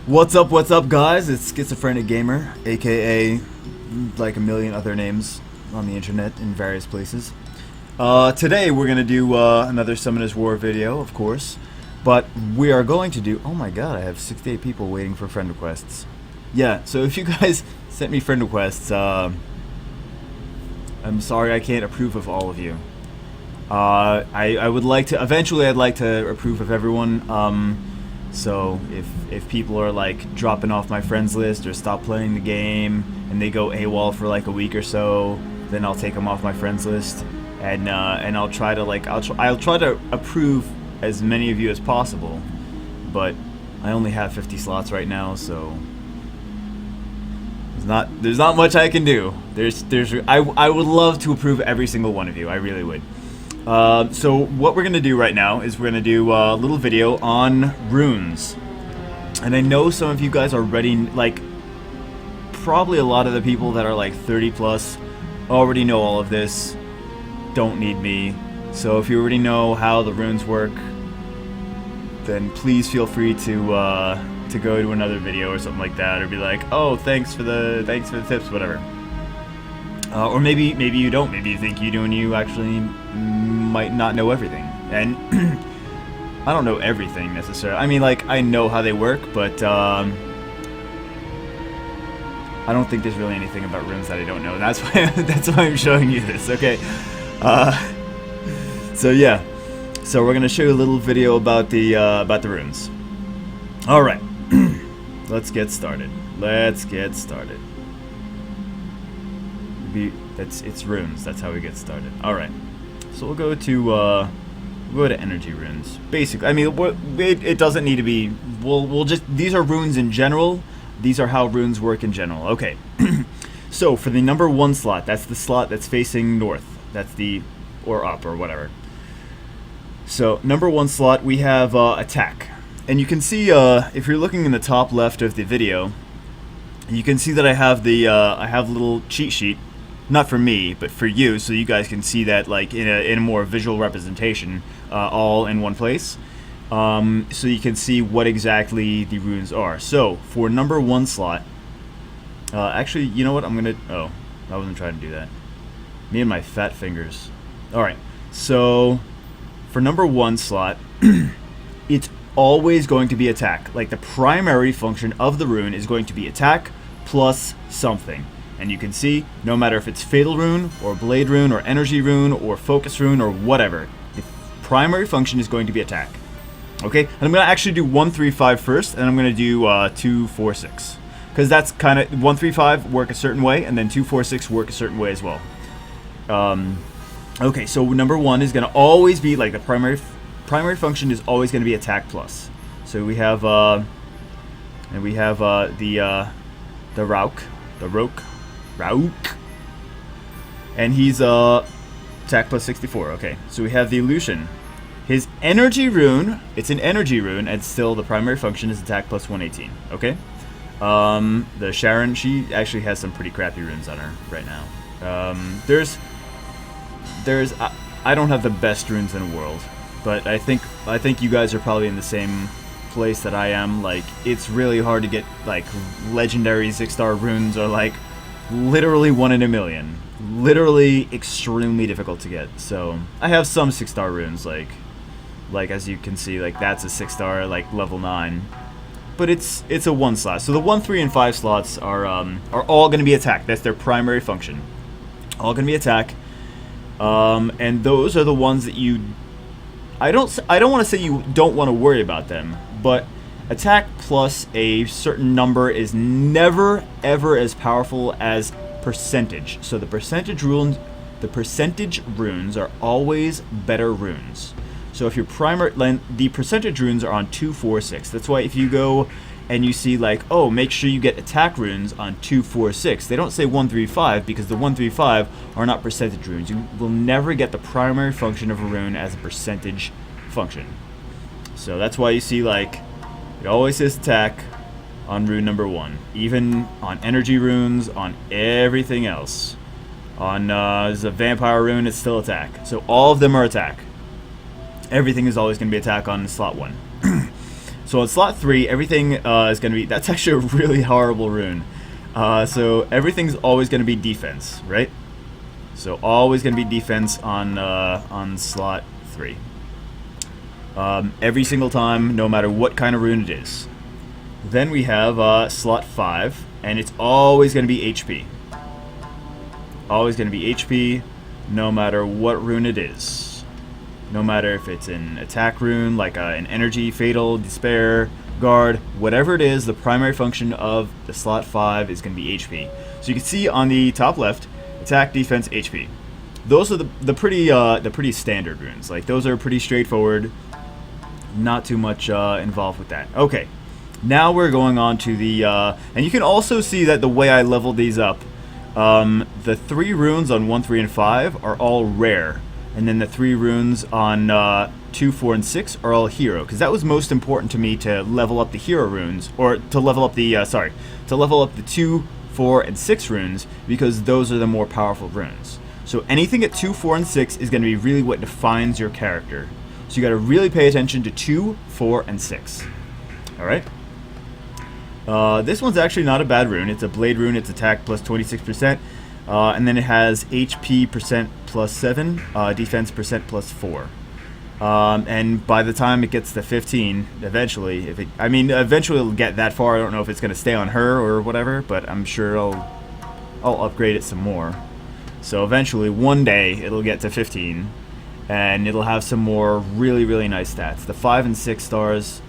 What's up, guys? It's Schizophrenic Gamer, aka like a million other names on the internet in various places. Today we're gonna do another Summoners War video, of course, but we are going to do. Oh my god, I have 68 people waiting for friend requests. Yeah, so if you guys sent me friend requests, I'm sorry I can't approve of all of you. I would like to. Eventually, I'd like to approve of everyone. So if people are like dropping off my friends list or stop playing the game and they go AWOL for like a week or so, then I'll take them off my friends list, and I'll try to I'll try to approve as many of you as possible. But I only have 50 slots right now, so there's not much I can do. I would love to approve every single one of you. I really would. So what we're going to do right now is we're going to do a little video on runes. And I know some of you guys are ready, like, probably a lot of the people that are like 30 plus already know all of this, don't need me. So if you already know how the runes work, then please feel free to go to another video or something like that, or be like, oh, thanks for the tips, whatever. Or maybe you don't. Maybe you think you do and you actually might not know everything. And I don't know everything necessarily. I mean, like, I know how they work, but I don't think there's really anything about runes that I don't know. That's why I'm showing you this. Okay. So yeah. So we're gonna show you a little video about the runes. All right. Let's get started. It's runes. That's how we get started. All right. So we'll go to energy runes. Basically, I mean, it doesn't need to be. We'll just, these are runes in general. These are how runes work in general. Okay. So for the number 1 slot, that's the slot that's facing north. That's the, or up, or whatever. So number 1 slot, we have attack, and you can see if you're looking in the top left of the video, you can see that I have the I have a little cheat sheet. Not for me, but for you, so you guys can see that like in a more visual representation, all in one place. So you can see what exactly the runes are. So for number 1 slot, actually, you know what? Oh, I wasn't trying to do that. Me and my fat fingers. All right. So for number 1 slot, it's always going to be attack. Like, the primary function of the rune is going to be attack plus something. And you can see, no matter if it's Fatal Rune, or Blade Rune, or Energy Rune, or Focus Rune, or whatever, the primary function is going to be attack. Okay? And I'm going to actually do 1, 3, 5 first, and I'm going to do 2, 4, 6. Because that's kind of, 1, 3, 5 work a certain way, and then 2, 4, 6 work a certain way as well. Okay, so number 1 is going to always be, like, the primary function is always going to be attack plus. So we have, the Rauk, and he's attack plus 64. Okay, so we have the Illusion. His energy rune, it's an energy rune, and still the primary function is attack plus 118. Okay, the Sharon, she actually has some pretty crappy runes on her right now. I don't have the best runes in the world, but I think you guys are probably in the same place that I am. Like, it's really hard to get like legendary 6-star runes, or like literally 1 in a million. Literally extremely difficult to get. So I have some 6-star runes, like as you can see, like that's a 6-star, like level 9. But it's a 1 slot. So the 1, 3, and 5 slots are all going to be attack. That's their primary function. All going to be attack. And those are the ones that you. I don't want to say you don't want to worry about them, but attack plus a certain number is never ever as powerful as percentage. So the percentage runes are always better runes. So if your the percentage runes are on 2, 4, 6. That's why if you go and you see like, oh, make sure you get attack runes on 2, 4, 6. They don't say 1, 3, 5, because the 1, 3, 5 are not percentage runes. You will never get the primary function of a rune as a percentage function. So that's why you see like it always says attack on rune number 1, even on energy runes, on everything else. On the vampire rune, it's still attack. So all of them are attack. Everything is always going to be attack on slot 1. So on slot 3, everything is going to be... That's actually a really horrible rune. So everything's always going to be defense, right? So always going to be defense on slot 3. Every single time, no matter what kind of rune it is. Then we have slot 5, and it's always going to be HP. Always going to be HP, no matter what rune it is. No matter if it's an attack rune, like an energy, fatal, despair, guard, whatever it is, the primary function of the slot 5 is going to be HP. So you can see on the top left, attack, defense, HP. Those are the pretty standard runes. Like, those are pretty straightforward. Not too much involved with that. Okay, now we're going on to the and you can also see that the way I leveled these up, the 3 runes on 1, 3, and 5 are all rare, and then the 3 runes on 2, 4, and 6 are all hero, because that was most important to me to level up the hero runes, or to level up the to level up the 2, 4, and 6 runes, because those are the more powerful runes. So anything at 2, 4, and 6 is going to be really what defines your character. So you got to really pay attention to 2, 4, and 6. Alright? This one's actually not a bad rune. It's a blade rune. It's attack plus 26%. And then it has HP percent plus 7, defense percent plus 4. And by the time it gets to 15, eventually, eventually it'll get that far. I don't know if it's going to stay on her or whatever, but I'm sure I'll upgrade it some more. So eventually, one day, it'll get to 15. And it'll have some more really, really nice stats. The 5 and 6 stars,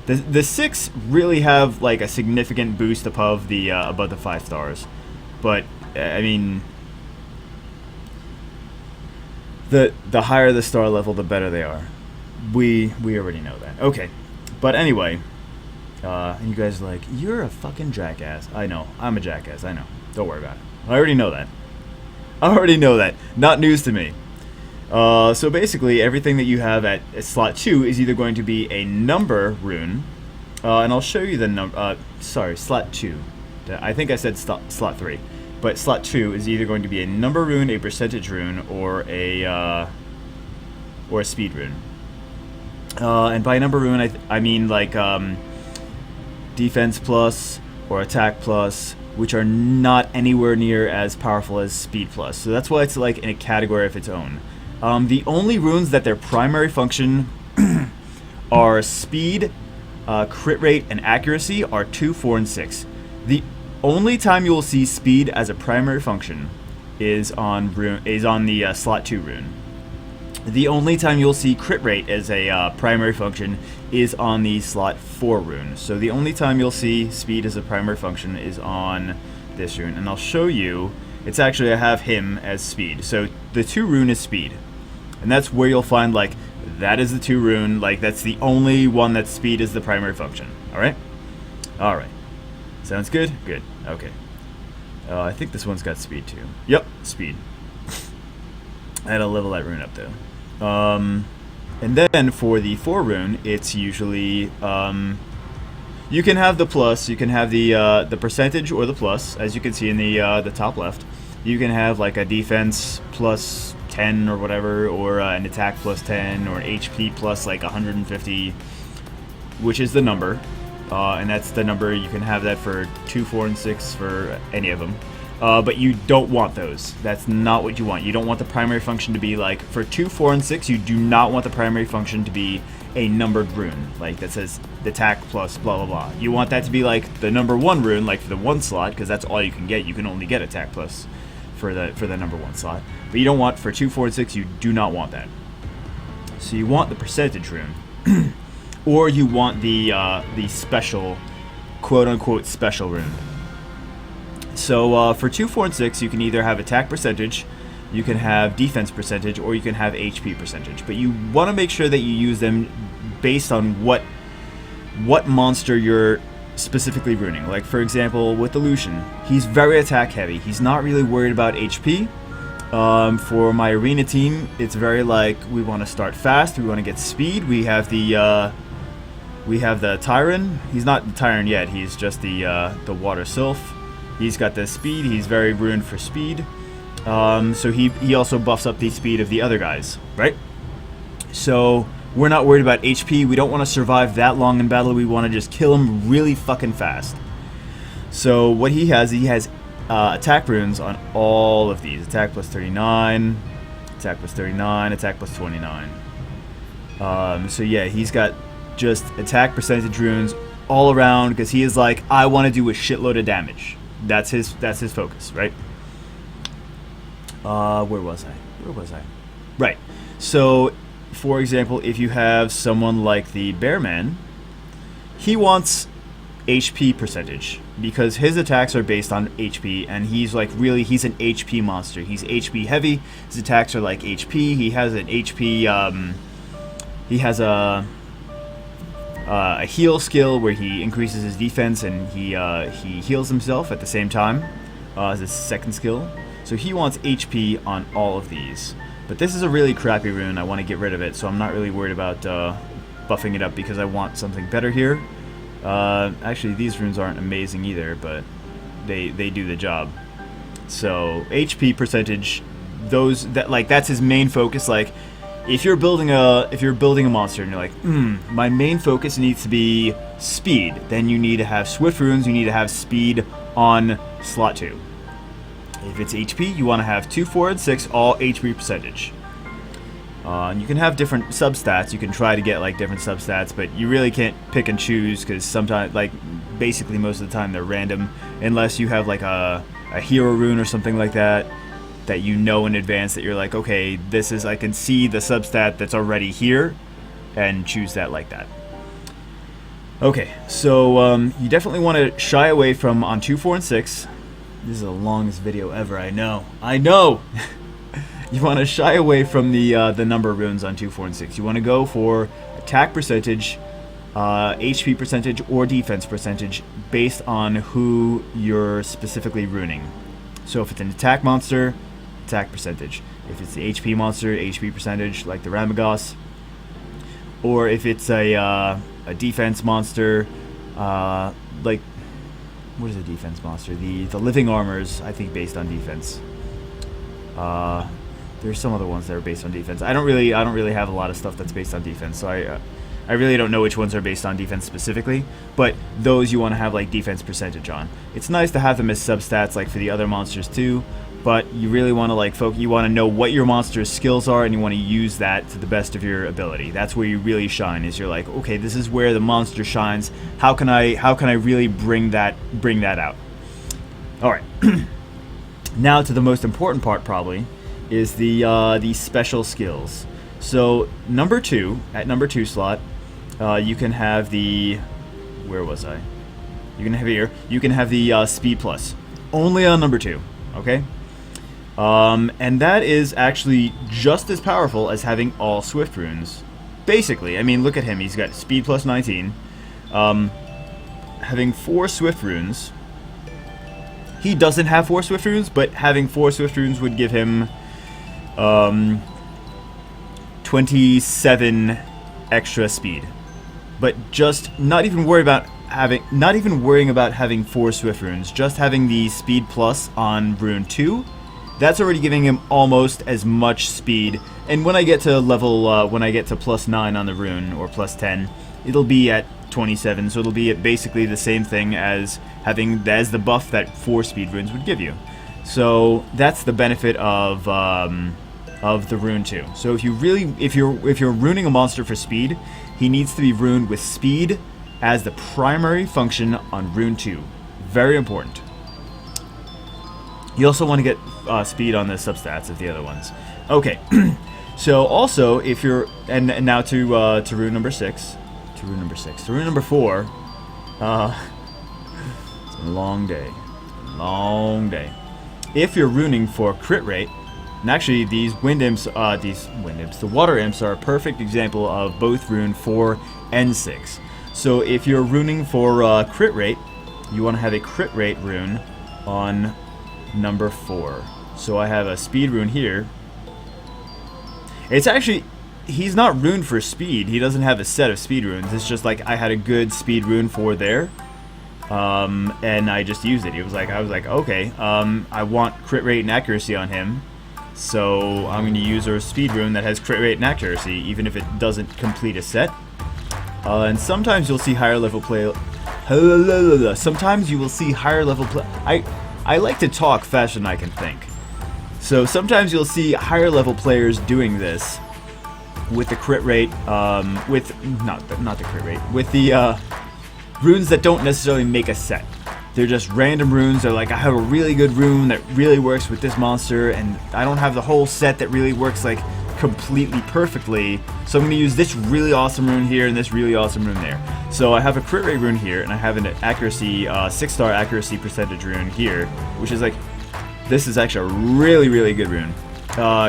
the 6 really have like a significant boost above the 5 stars. But I mean, the higher the star level, the better they are. We already know that. Okay, but anyway, and you guys are like, you're a fucking jackass. I know, I'm a jackass. I know. Don't worry about it. I already know that. I already know that. Not news to me. So basically, everything that you have at slot 2 is either going to be a number rune, and I'll show you the number. Sorry, slot 2. I think I said slot 3, but slot 2 is either going to be a number rune, a percentage rune, or a speed rune. And by number rune, I mean like defense plus or attack plus, which are not anywhere near as powerful as speed plus. So that's why it's like in a category of its own. The only runes that their primary function are speed, crit rate, and accuracy are 2, 4, and 6. The only time you will see speed as a primary function is on the slot 2 rune. The only time you'll see crit rate as a primary function is on the slot 4 rune. So the only time you'll see speed as a primary function is on this rune. And I'll show you, it's actually, I have him as speed. So the 2 rune is speed. And that's where you'll find, like, that is the 2 rune. Like, that's the only one that speed is the primary function. Alright? Alright. Sounds good? Good. Okay. I think this one's got speed too. Yep, speed. I had to level that rune up though. And then for the 4 rune, it's usually you can have the plus, you can have the percentage or the plus, as you can see in the top left. You can have like a defense plus 10 or whatever, or an attack plus 10, or an HP plus like 150, which is the number. And that's the number. You can have that for 2, 4, and 6 for any of them. But you don't want those. That's not what you want. You don't want the primary function to be like, for 2, 4, and 6, you do not want the primary function to be a numbered rune, like that says attack plus blah blah blah. You want that to be like the number 1 rune, like for the 1 slot, because that's all you can get. You can only get attack plus for the number 1 slot. But you don't want, for 2, 4, and 6, you do not want that. So you want the percentage rune. Or you want the special, quote-unquote, special rune. So for 2, 4, and 6, you can either have attack percentage, you can have defense percentage, or you can have HP percentage. But you want to make sure that you use them based on what monster you're specifically runing. Like, for example, with the Lucian, he's very attack heavy. He's not really worried about HP. For my arena team, it's very like, we want to start fast, we want to get speed. We have the Tyron. He's not the Tyron yet, he's just the Water Sylph. He's got the speed, he's very ruined for speed. So he also buffs up the speed of the other guys, right? So We're not worried about HP. We don't want to survive that long in battle. We want to just kill him really fucking fast. So what he has attack runes on all of these. Attack plus 39, attack plus 39, attack plus 29. So yeah, he's got just attack percentage runes all around because he is like, I want to do a shitload of damage. That's his focus, right? Where was I? Right. So, for example, if you have someone like the Bearman, he wants HP percentage because his attacks are based on HP, and he's like he's an HP monster. He's HP heavy. His attacks are like HP. He has an HP. He has a heal skill where he increases his defense and he heals himself at the same time as his second skill. So he wants HP on all of these. But this is a really crappy rune. I want to get rid of it, so I'm not really worried about buffing it up because I want something better here. Actually, these runes aren't amazing either, but they do the job. So HP percentage, that's his main focus. Like, if you're building a monster and you're like, my main focus needs to be speed, then you need to have swift runes. You need to have speed on slot 2. If it's HP, you want to have 2, 4, and 6 all HP percentage. You can have different substats. You can try to get like different substats, but you really can't pick and choose because sometimes, like, basically most of the time they're random, unless you have like a hero rune or something like that you know in advance that you're like, okay, this is, I can see the substat that's already here, and choose that like that. Okay, so you definitely want to shy away from on 2, 4, and 6. This is the longest video ever. I know. You want to shy away from the number runes on 2, 4, and 6. You want to go for attack percentage, HP percentage, or defense percentage based on who you're specifically runing. So if it's an attack monster, attack percentage. If it's the HP monster, HP percentage, like the Ramagos. Or if it's a defense monster, like, what is a defense monster? The living armors, I think, based on defense. There's some other ones that are based on defense. I don't really have a lot of stuff that's based on defense, so I really don't know which ones are based on defense specifically. But those you want to have like defense percentage on. It's nice to have them as substats like for the other monsters too, but you really want to like you want to know what your monster's skills are, and you want to use that to the best of your ability. That's where you really shine. Is you're like, okay, this is where the monster shines. How can I really bring that out? All right. Now to the most important part, probably, is the special skills. So number 2, at number 2 slot, you can have the, where was I? You can have here. You can have the speed plus, only on number 2. Okay. And that is actually just as powerful as having all swift runes. Basically, I mean, look at him. He's got speed plus 19. Having 4 swift runes. He doesn't have 4 swift runes, but having 4 swift runes would give him 27 extra speed. But just not even worrying about having 4 swift runes, just having the speed plus on rune 2, that's already giving him almost as much speed. And when I get to level when I get to plus 9 on the rune, or plus 10, it'll be at 27, so it'll be at basically the same thing as the buff that 4 speed runes would give you. So that's the benefit of the rune 2. So if you're runing a monster for speed, he needs to be runed with speed as the primary function on rune 2. Very important. You also want to get speed on the substats of the other ones. Okay. So also, if you're and now to rune number 6. To rune number 4. It's been a long day. If you're runing for crit rate, and actually these the water imps are a perfect example of both rune 4 and 6. So if you're runing for crit rate, you want to have a crit rate rune on number 4. So I have a speed rune here. It's actually, he's not runed for speed. He doesn't have a set of speed runes. It's just like I had a good speed rune for there. And I just used it. I was like, okay, I want crit rate and accuracy on him. So I'm going to use our speed rune that has crit rate and accuracy, even if it doesn't complete a set. And sometimes you'll see higher level play. Sometimes you will see higher level play. I like to talk faster than I can think. So sometimes you'll see higher level players doing this with the crit rate, with not the crit rate, with the runes that don't necessarily make a set. They're just random runes. They're like, I have a really good rune that really works with this monster, and I don't have the whole set that really works like completely perfectly, so I'm going to use this really awesome rune here and this really awesome rune there. So I have a crit rate rune here, and I have an accuracy, 6-star accuracy percentage rune here, which is like, this is actually a really good rune.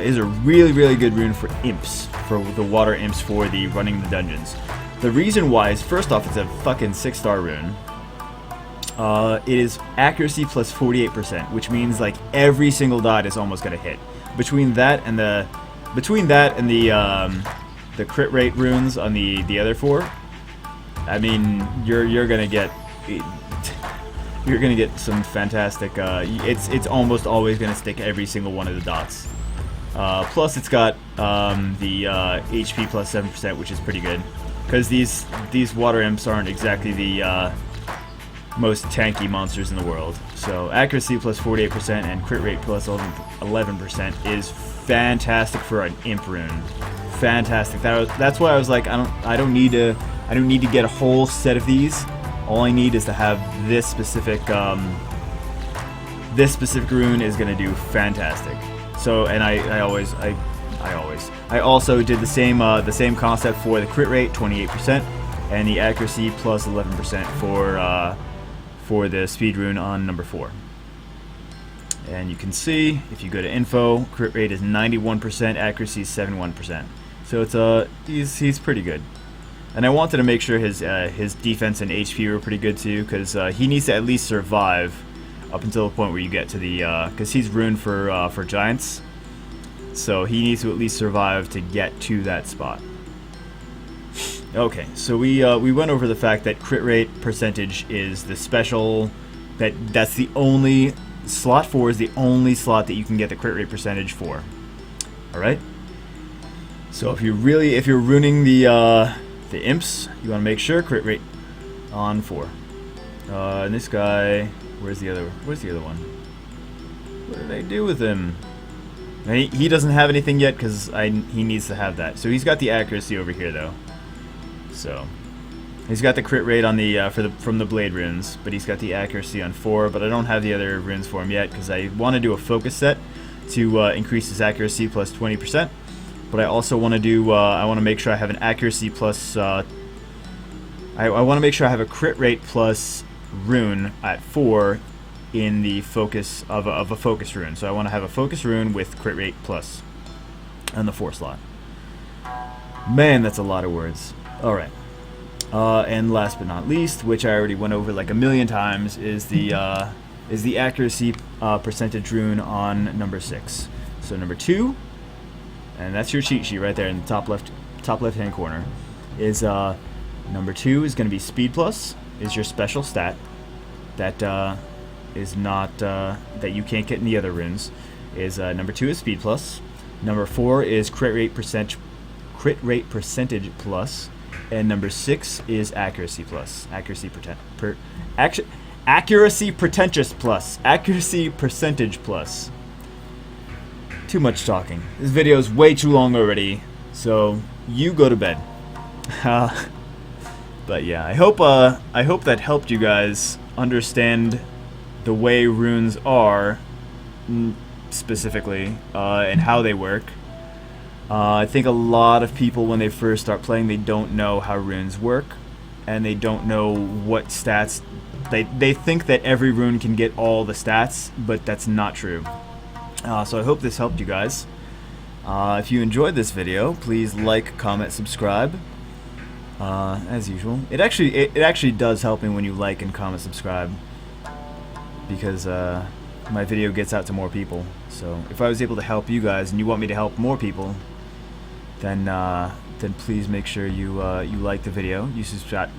Is a really good rune for imps, for the water imps, for the running the dungeons. The reason why is, first off, it's a fucking 6-star rune. It is accuracy plus 48%, which means like every single dot is almost gonna hit. Between that and the crit rate runes on the other 4, I mean, you're gonna get some fantastic. It's almost always gonna stick every single one of the dots. Plus, it's got the HP plus 7%, which is pretty good, because these water imps aren't exactly the most tanky monsters in the world. So accuracy plus 48% and crit rate plus 11% is fantastic for an imp rune. Fantastic. That's why I was like, I don't need to get a whole set of these. All I need is to have this specific rune is gonna do fantastic. So, and I also did the same concept for the crit rate, 28%, and the accuracy plus 11% for the speed rune on number 4. And you can see, if you go to info, crit rate is 91%, accuracy is 71%. So it's he's pretty good. And I wanted to make sure his defense and HP were pretty good too, because he needs to at least survive up until the point where you get to the, because he's runed for giants, so he needs to at least survive to get to that spot. Okay, so we went over the fact that crit rate percentage is the special, that's the only slot 4 is the only slot that you can get the crit rate percentage for. All right. So if you're runing the imps, you want to make sure crit rate on 4. And this guy, where's the other one? What did I do with him? He doesn't have anything yet because he needs to have that. So he's got the accuracy over here though. So he's got the crit rate on the from the blade runes, but he's got the accuracy on 4. But I don't have the other runes for him yet because I want to do a focus set to increase his accuracy plus 20%. But I also want to do I want to make sure I have an accuracy plus I want to make sure I have a crit rate plus rune at 4 in the focus of a focus rune. So I want to have a focus rune with crit rate plus on the 4 slot. Man, that's a lot of words. All right. And last but not least, which I already went over like a million times, is the accuracy percentage rune on number 6. So number 2, and that's your cheat sheet right there in the top left hand corner, is number 2 is going to be speed plus, is your special stat that is not that you can't get in the other runes. Is number 2 is speed plus. Number 4 is crit rate percentage plus. And number 6 is accuracy plus. Accuracy percentage plus. Too much talking. This video is way too long already, so you go to bed. But yeah, I hope that helped you guys understand the way runes are specifically and how they work. I think a lot of people, when they first start playing, they don't know how runes work, and they don't know what stats. They think that every rune can get all the stats, but that's not true. So I hope this helped you guys. If you enjoyed this video, please like, comment, subscribe. As usual, it actually does help me when you like and comment, subscribe, because my video gets out to more people. So if I was able to help you guys and you want me to help more people, then please make sure you like the video, you subscribe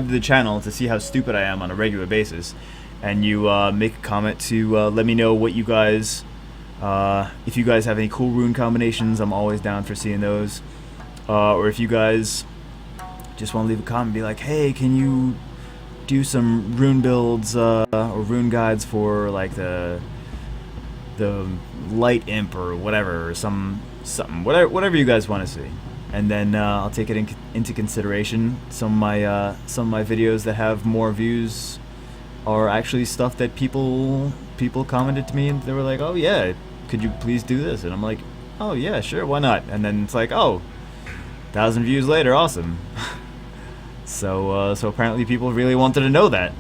to the channel to see how stupid I am on a regular basis, and you make a comment to let me know what you guys If you guys have any cool rune combinations, I'm always down for seeing those. Or if you guys just want to leave a comment and be like, hey, can you do some rune builds or rune guides for like the light imp or whatever, or something, whatever you guys want to see, and then I'll take it into consideration. Some of my videos that have more views are actually stuff that people commented to me and they were like, oh yeah, could you please do this? And I'm like, oh yeah, sure, why not? And then it's like, oh, 1,000 views later, awesome. So apparently people really wanted to know that,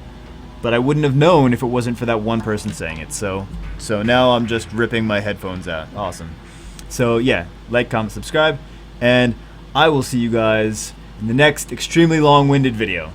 but I wouldn't have known if it wasn't for that one person saying it. So now I'm just ripping my headphones out. Awesome. So yeah, like, comment, subscribe, and I will see you guys in the next extremely long-winded video.